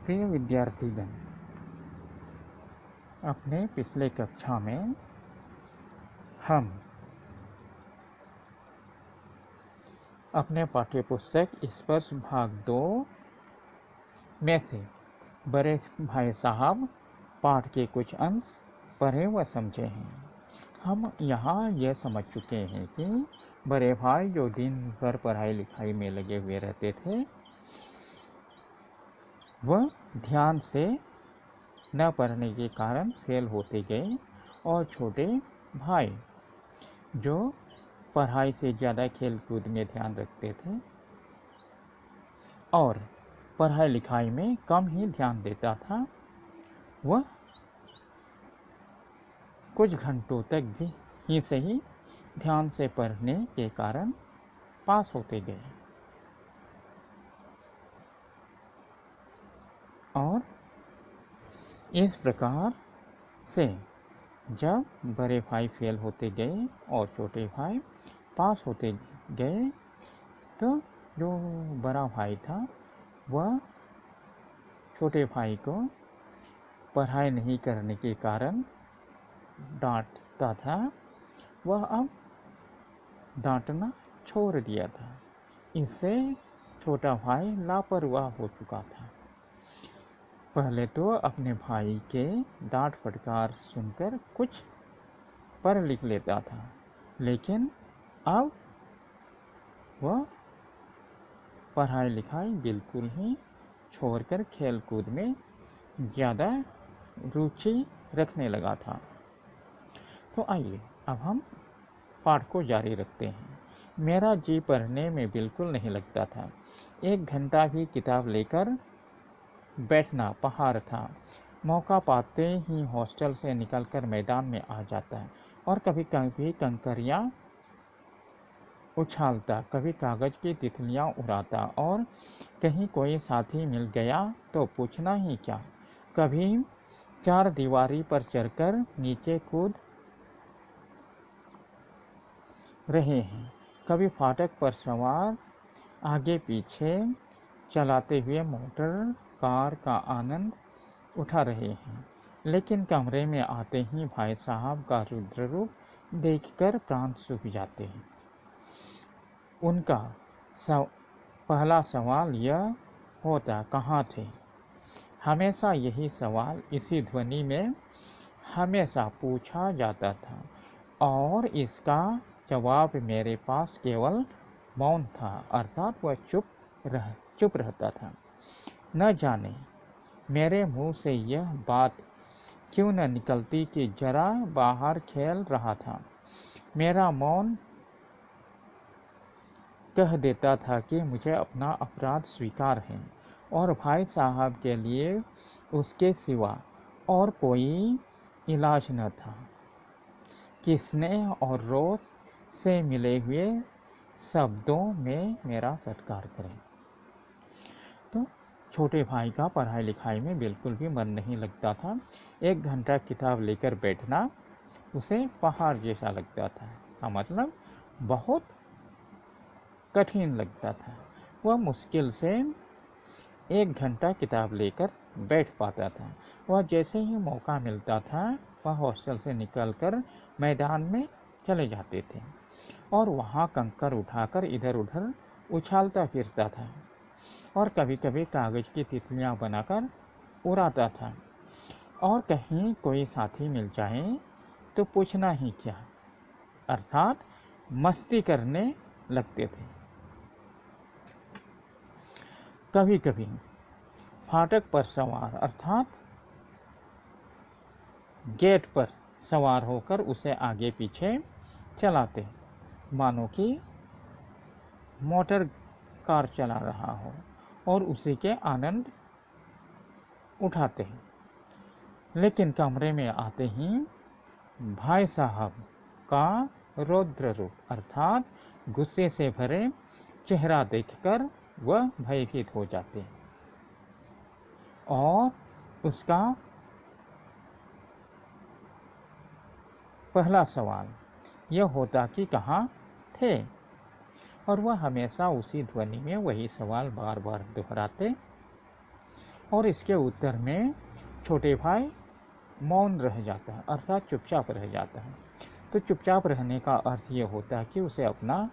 प्रिय विद्यार्थीगण, अपने पिछले कक्षा में हम अपने पाठ्यपुस्तक स्पर्श भाग 2 में से बड़े भाई साहब पाठ के कुछ अंश पढ़े व समझे हैं। हम यहाँ यह समझ चुके हैं कि बड़े भाई जो दिन भर पढ़ाई लिखाई में लगे हुए रहते थे, वह ध्यान से न पढ़ने के कारण फेल होते गए, और छोटे भाई जो पढ़ाई से ज़्यादा खेल कूद में ध्यान रखते थे और पढ़ाई लिखाई में कम ही ध्यान देता था, वह कुछ घंटों तक भी ही सही ध्यान से पढ़ने के कारण पास होते गए। और इस प्रकार से जब बड़े भाई फेल होते गए और छोटे भाई पास होते गए, तो जो बड़ा भाई था वह छोटे भाई को पढ़ाई नहीं करने के कारण डांटता था। वह अब डांटना छोड़ दिया था। इससे छोटा भाई लापरवाह हो चुका था। पहले तो अपने भाई के डांट फटकार सुनकर कुछ पढ़ लिख लेता था, लेकिन अब वह पढ़ाई लिखाई बिल्कुल ही छोड़कर खेल कूद में ज़्यादा रुचि रखने लगा था। तो आइए अब हम पाठ को जारी रखते हैं। मेरा जी पढ़ने में बिल्कुल नहीं लगता था। 1 घंटा भी किताब लेकर बैठना पहाड़ था। मौका पाते ही हॉस्टल से निकलकर मैदान में आ जाता और कभी कभी कंकरियाँ उछालता, कभी कागज की तितलियाँ उड़ाता, और कहीं कोई साथी मिल गया तो पूछना ही क्या, कभी 4 दीवारी पर चढ़कर नीचे कूद रहे हैं, कभी फाटक पर सवार आगे पीछे चलाते हुए मोटर कार का आनंद उठा रहे हैं। लेकिन कमरे में आते ही भाई साहब का रुद्र रूप देखकर प्राण सूख जाते हैं। उनका पहला सवाल यह होता, कहाँ थे? हमेशा यही सवाल इसी ध्वनि में हमेशा पूछा जाता था, और इसका जवाब मेरे पास केवल मौन था, अर्थात वह चुप रहता था। न जाने मेरे मुंह से यह बात क्यों न निकलती कि जरा बाहर खेल रहा था। मेरा मौन कह देता था कि मुझे अपना अपराध स्वीकार है, और भाई साहब के लिए उसके सिवा और कोई इलाज न था कि स्नेह और रोष से मिले हुए शब्दों में मेरा सत्कार करें। तो छोटे भाई का पढ़ाई लिखाई में बिल्कुल भी मन नहीं लगता था। 1 घंटा किताब लेकर बैठना उसे पहाड़ जैसा लगता था, का मतलब बहुत कठिन लगता था। वह मुश्किल से 1 घंटा किताब लेकर बैठ पाता था। वह जैसे ही मौका मिलता था, वह हॉस्टल से निकलकर मैदान में चले जाते थे और वहाँ कंकर उठाकर इधर उधर उछालता फिरता था, और कभी कभी कागज की तितलियाँ बनाकर उड़ाता था। और कहीं कोई साथी मिल जाए तो पूछना ही क्या, अर्थात मस्ती करने लगते थे। कभी कभी फाटक पर सवार अर्थात गेट पर सवार होकर उसे आगे पीछे चलाते, मानो कि मोटर कार चला रहा हो, और उसी के आनंद उठाते हैं। लेकिन कमरे में आते ही भाई साहब का रौद्र रूप अर्थात गुस्से से भरे चेहरा देखकर वह भयभीत हो जाते हैं, और उसका पहला सवाल यह होता कि कहाँ थे, और वह हमेशा उसी ध्वनि में वही सवाल बार बार दोहराते। और इसके उत्तर में छोटे भाई मौन रह जाता है, अर्थात चुपचाप रह जाता है। तो चुपचाप रहने का अर्थ ये होता है कि उसे अपना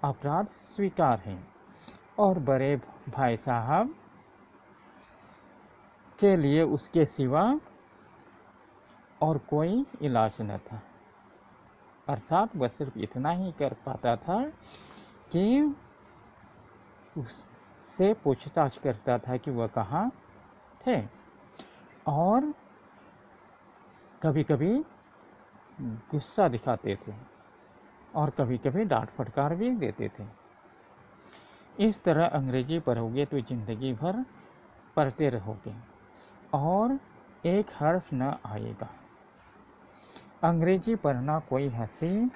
अपराध स्वीकार है और बड़े भाई साहब के लिए उसके सिवा और कोई इलाज न था, अर्थात वह सिर्फ इतना ही कर पाता था कि उससे पूछताछ करता था कि वह कहाँ थे, और कभी कभी गुस्सा दिखाते थे और कभी कभी डांट फटकार भी देते थे। इस तरह अंग्रेजी पढ़ोगे तो ज़िंदगी भर पढ़ते रहोगे और एक हर्फ न आएगा। अंग्रेजी पढ़ना कोई हंसी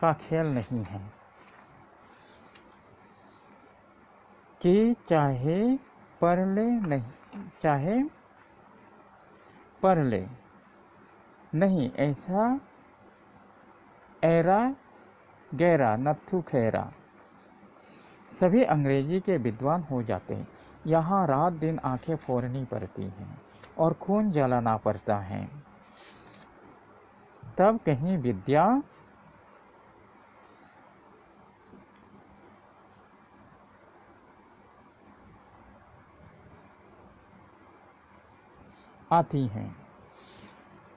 का खेल नहीं है कि चाहे पढ़ ले नहीं, चाहे पढ़ ले नहीं, ऐसा ऐरा गैरा नत्थु खैरा। सभी अंग्रेजी के विद्वान हो जाते हैं। यहाँ रात दिन आंखें फोड़नी पड़ती हैं और खून जलाना पड़ता है, तब कहीं विद्या आती है।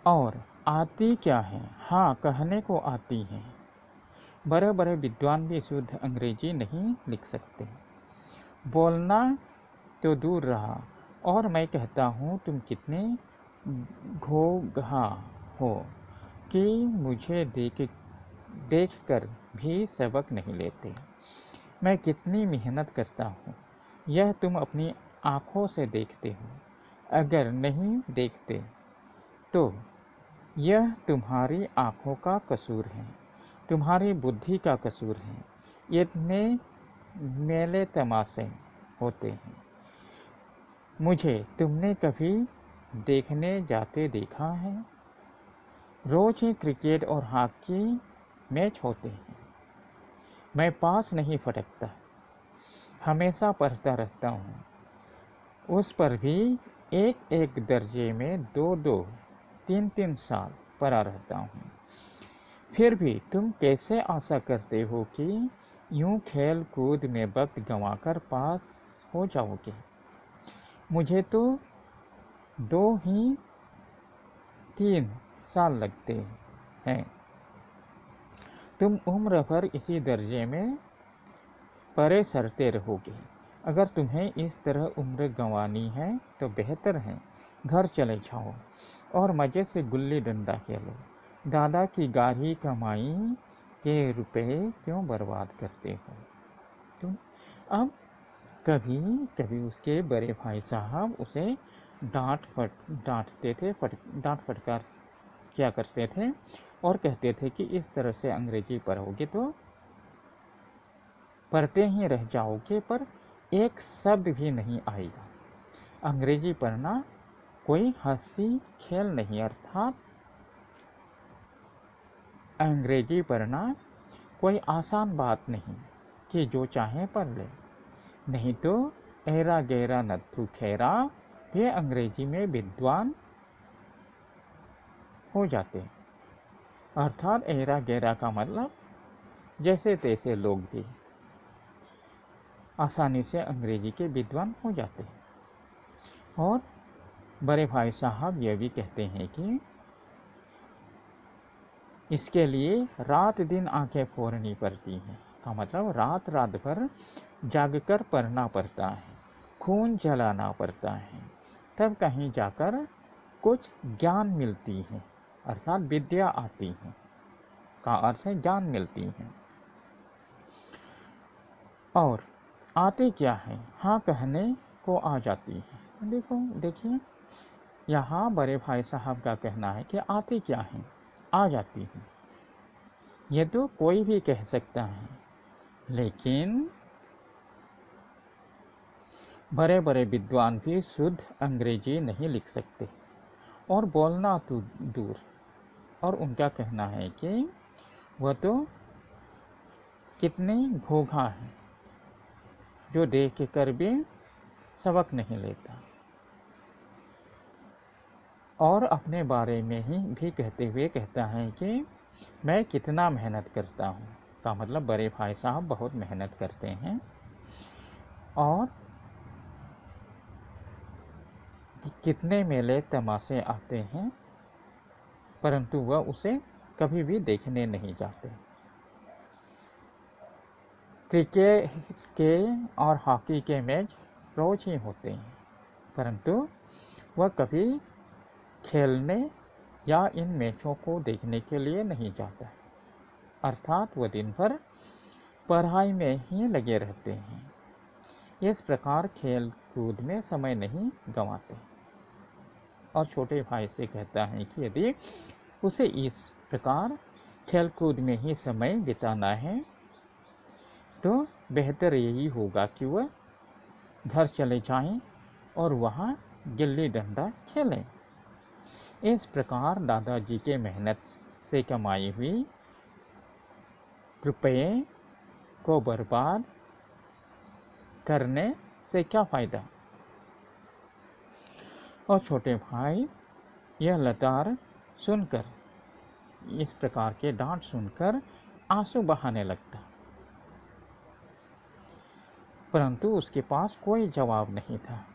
और आती क्या है? हाँ, कहने को आती है। बड़े बड़े विद्वान भी शुद्ध अंग्रेजी नहीं लिख सकते। बोलना तो दूर रहा, और मैं कहता हूँ तुम कितने घोघा हो कि मुझे देख कर भी सबक नहीं लेते। मैं कितनी मेहनत करता हूँ, यह तुम अपनी आँखों से देखते हो। अगर नहीं देखते तो यह तुम्हारी आँखों का कसूर है, तुम्हारी बुद्धि का कसूर है। इतने मेले तमाशे होते हैं, मुझे तुमने कभी देखने जाते देखा है? रोज ही क्रिकेट और हॉकी मैच होते हैं, मैं पास नहीं फटकता, हमेशा पढ़ता रहता हूँ। उस पर भी एक एक दर्जे में 2-2, 3-3 साल पढ़ा रहता हूँ। फिर भी तुम कैसे आशा करते हो कि यूं खेल कूद में वक्त गंवाकर पास हो जाओगे? मुझे तो 2 ही 3 साल लगते हैं। तुम उम्र भर इसी दर्जे में परे सरते रहोगे। अगर तुम्हें इस तरह उम्र गंवानी है तो बेहतर है घर चले जाओ और मज़े से गुल्ली डंडा खेलो। दादा की गाढ़ी कमाई के रुपए क्यों बर्बाद करते हो तुम? अब कभी कभी उसके बड़े भाई साहब उसे डांट फटकार किया करते थे और कहते थे कि इस तरह से अंग्रेजी पढ़ोगे तो पढ़ते ही रह जाओगे, पर एक शब्द भी नहीं आएगा। अंग्रेजी पढ़ना कोई हंसी खेल नहीं, अर्थात अंग्रेजी पढ़ना कोई आसान बात नहीं कि जो चाहे पढ़ ले। नहीं तो ऐरा गैरा नत्थु खैरा भी अंग्रेजी में विद्वान हो जाते। अर्थात ऐरा गैरा का मतलब जैसे तैसे लोग भी आसानी से अंग्रेजी के विद्वान हो जाते हैं। और बड़े भाई साहब यह भी कहते हैं कि इसके लिए रात दिन आंखें फोड़नी पड़ती हैं, का मतलब रात रात भर जागकर पढ़ना पड़ता है, खून जलाना पड़ता है, तब कहीं जाकर कुछ ज्ञान मिलती है, अर्थात विद्या आती है, का अर्थ है ज्ञान मिलती है। और आते क्या है? हाँ, कहने को आ जाती है। देखिए यहाँ बड़े भाई साहब का कहना है कि आती क्या है? आ जाती है। ये तो कोई भी कह सकता है, लेकिन बड़े बड़े विद्वान भी शुद्ध अंग्रेजी नहीं लिख सकते और बोलना तो दूर। और उनका कहना है कि वह तो कितने घोघा हैं जो देख कर भी सबक नहीं लेता। और अपने बारे में ही भी कहते हुए कहता है कि मैं कितना मेहनत करता हूँ। का मतलब बड़े भाई साहब बहुत मेहनत करते हैं और कितने मेले तमाशे आते हैं, परंतु वह उसे कभी भी देखने नहीं जाते। क्रिकेट के और हॉकी के मैच रोज ही होते हैं, परंतु वह कभी खेलने या इन मैचों को देखने के लिए नहीं जाता। अर्थात वह दिन भर पढ़ाई में ही लगे रहते हैं। इस प्रकार खेल कूद में समय नहीं गंवाते। और छोटे भाई से कहता है कि यदि उसे इस प्रकार खेल कूद में ही समय बिताना है तो बेहतर यही होगा कि वह घर चले जाएं और वहाँ गिल्ली डंडा खेलें। इस प्रकार दादाजी के मेहनत से कमाई हुई रुपये को बर्बाद करने से क्या फ़ायदा। और छोटे भाई यह लतार सुनकर, इस प्रकार के डांट सुनकर आंसू बहाने लगता, परंतु उसके पास कोई जवाब नहीं था।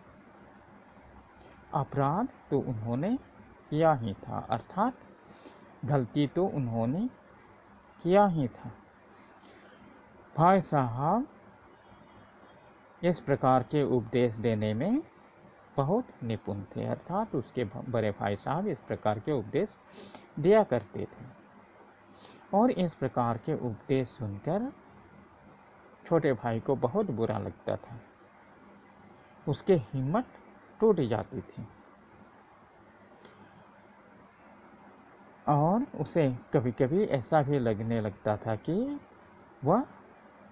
अपराध तो उन्होंने किया ही था, अर्थात गलती तो उन्होंने किया ही था। भाई साहब इस प्रकार के उपदेश देने में बहुत निपुण थे, अर्थात उसके बड़े भाई साहब इस प्रकार के उपदेश दिया करते थे। और इस प्रकार के उपदेश सुनकर छोटे भाई को बहुत बुरा लगता था, उसके हिम्मत टूट जाती थी और उसे कभी कभी ऐसा भी लगने लगता था कि वह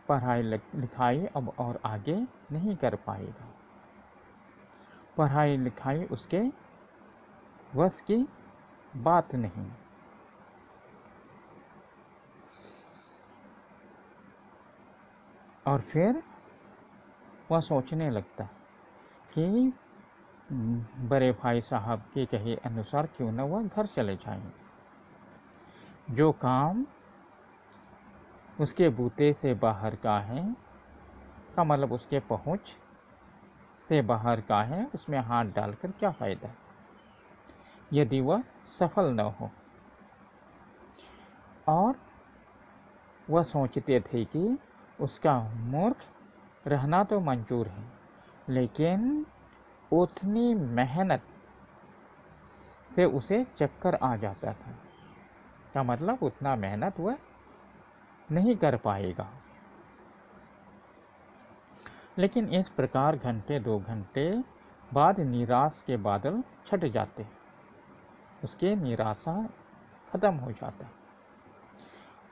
पढ़ाई लिखाई अब और आगे नहीं कर पाएगा। पढ़ाई लिखाई उसके वश की बात नहीं। और फिर वह सोचने लगता कि बड़े भाई साहब के कहे अनुसार क्यों न वह घर चले जाएं। जो काम उसके बूते से बाहर का है, का मतलब उसके पहुंच से बाहर का है, उसमें हाथ डालकर क्या फ़ायदा यदि वह सफल न हो। और वह सोचते थे कि उसका मूर्ख रहना तो मंजूर है, लेकिन उतनी मेहनत से उसे चक्कर आ जाता था। का मतलब उतना मेहनत वह नहीं कर पाएगा। लेकिन इस प्रकार घंटे 2 घंटे बाद निराश के बादल छट जाते, उसके निराशा खत्म हो जाता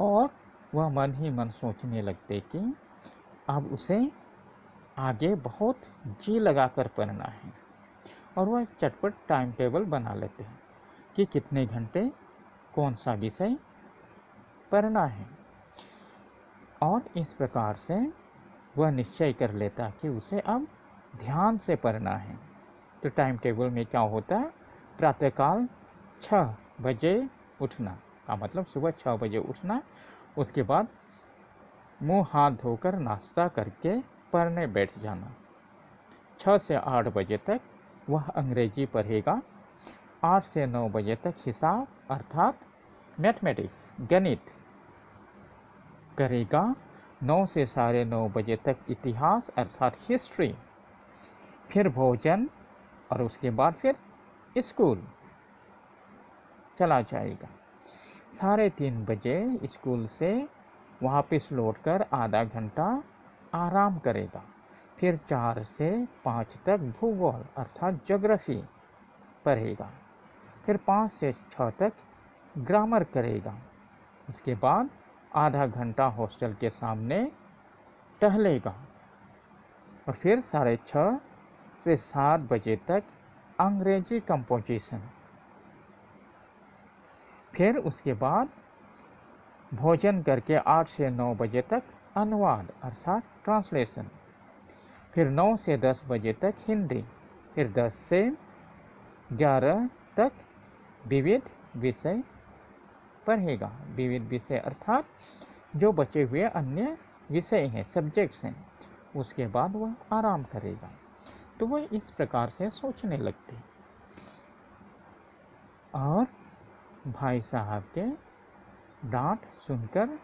और वह मन ही मन सोचने लगते कि अब उसे आगे बहुत जी लगाकर पढ़ना है। और वह चटपट टाइम टेबल बना लेते हैं कि कितने घंटे कौन सा विषय पढ़ना है। और इस प्रकार से वह निश्चय कर लेता कि उसे अब ध्यान से पढ़ना है। तो टाइम टेबल में क्या होता है, प्रातःकाल 6 बजे उठना, का मतलब सुबह 6 बजे उठना, उसके बाद मुंह हाथ धोकर नाश्ता करके पढ़ने बैठ जाना। 6 से 8 बजे तक वह अंग्रेजी पढ़ेगा, 8 से 9 बजे तक हिसाब अर्थात मैथमेटिक्स गणित करेगा, 9 से 9:30 बजे तक इतिहास अर्थात हिस्ट्री, फिर भोजन और उसके बाद फिर स्कूल चला जाएगा। 3:30 बजे स्कूल से वापस लौटकर आधा घंटा आराम करेगा, फिर 4 से 5 तक भूगोल अर्थात ज्योग्राफी पढ़ेगा, फिर 5 से 6 तक ग्रामर करेगा। उसके बाद आधा घंटा हॉस्टल के सामने टहलेगा और फिर 6:30 से 7 बजे तक अंग्रेजी कंपोजिशन, फिर उसके बाद भोजन करके 8 से 9 बजे तक अनुवाद अर्थात ट्रांसलेशन, फिर 9 से 10 बजे तक हिंदी, फिर 10 से 11 तक विविध विषय पढ़ेगा। विविध विषय अर्थात जो बचे हुए अन्य विषय हैं, सब्जेक्ट्स हैं, उसके बाद वह आराम करेगा। तो वह इस प्रकार से सोचने लगते और भाई साहब के डांट सुनकर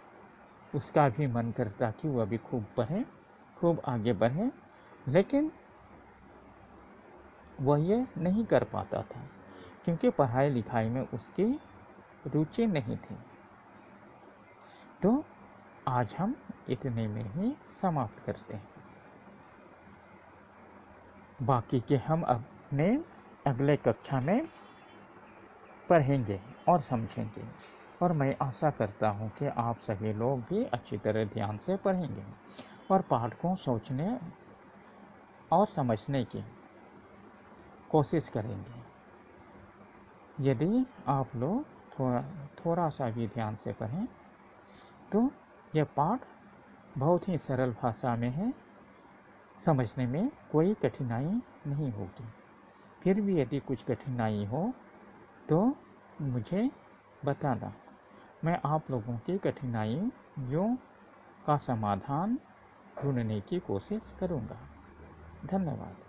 उसका भी मन करता कि वह भी खूब पढ़े, खूब आगे बढ़े, लेकिन वह ये नहीं कर पाता था क्योंकि पढ़ाई लिखाई में उसकी रुचि नहीं थी। तो आज हम इतने में ही समाप्त करते हैं। बाकी के हम अपने अगले कक्षा में पढ़ेंगे और समझेंगे, और मैं आशा करता हूँ कि आप सभी लोग भी अच्छी तरह ध्यान से पढ़ेंगे और पाठ को सोचने और समझने की कोशिश करेंगे। यदि आप लोग थोड़ा सा भी ध्यान से पढ़ें तो यह पाठ बहुत ही सरल भाषा में है, समझने में कोई कठिनाई नहीं होगी। फिर भी यदि कुछ कठिनाई हो तो मुझे बताना, मैं आप लोगों की कठिनाइयों का समाधान ढूंढने की कोशिश करूँगा। धन्यवाद।